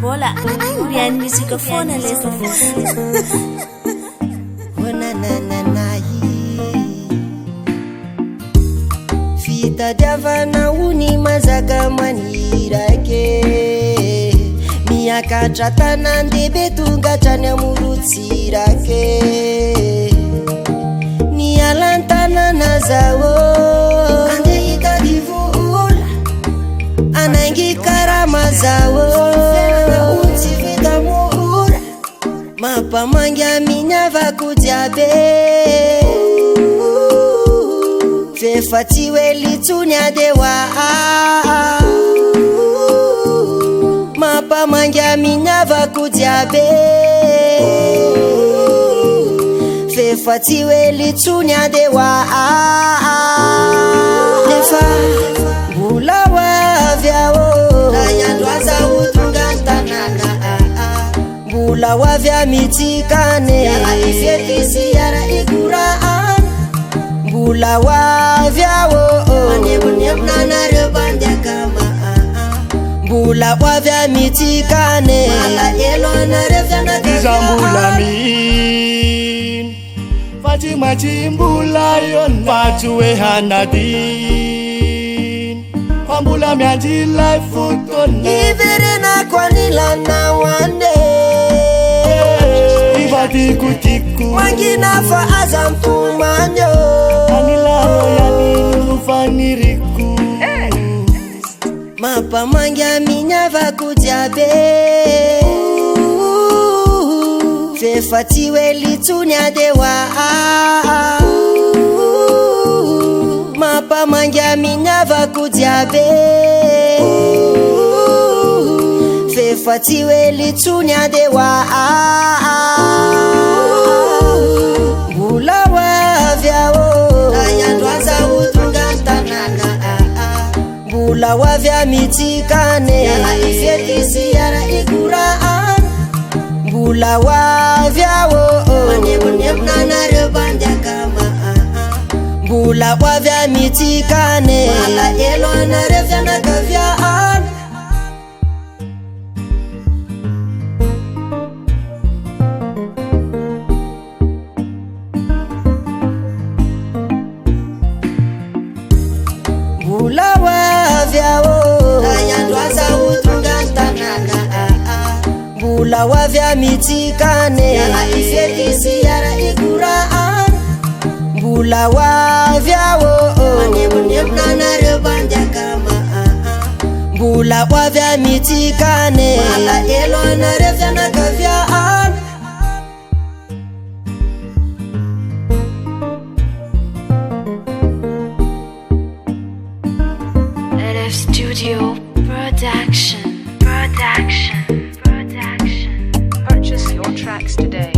Bola, bien musicophone leso. Fitadiavana uni mazaka manirake miakatra tanandehibe tonga hatrany amorotsirake ny alan-tanana zao andeha hitady vola anaingy karama zao tsy vita mora mampamangy amin'ny havako jiaby fefa tsy hoe litsony adewa mampamangy amin'ny havako jiaby fefa tsy hoe litsony adewa efa mbola hoavy aho raha andro aza ho tonga an-tanàna mbola hoavy amitsikane ara ifety sy ara ikorana mbola hoavy aho manebonebona anareo bandiakama mbola hoavy amitsikane malaelo anareo fianakazambolaminy fatimachimbola yona fatsoe hanadiny fambola miandilay fotona iverenako anilana ane ivatikotiko mangina fa aza mtomanyo anilano yaninu faniriku mampamangy amin'ny havako jiaby fefa tsy hoe litsony adewa mampamangy amin'ny havako jiaby fefa tsy hoe litsony adewa mbola hoavy aho raha andro aza ho tonga an-tanàna mbola hoavy amitsikane ara ifety sy ara ikorana mbola hoavy aho manebonebona anareo bandiakama mbola hoavy amitsikane malaelo anareo fianakaviana mbola hoavy aho raha andro aza ho tonga an-tanàna mbola hoavy amitsikane ara ifety sy ara ikorana mbola hoavy aho manebonebona anareo bandiakama mbola hoavy amitsikane malaelo anareo fianakaviana LF Studio Production. Purchase your tracks today.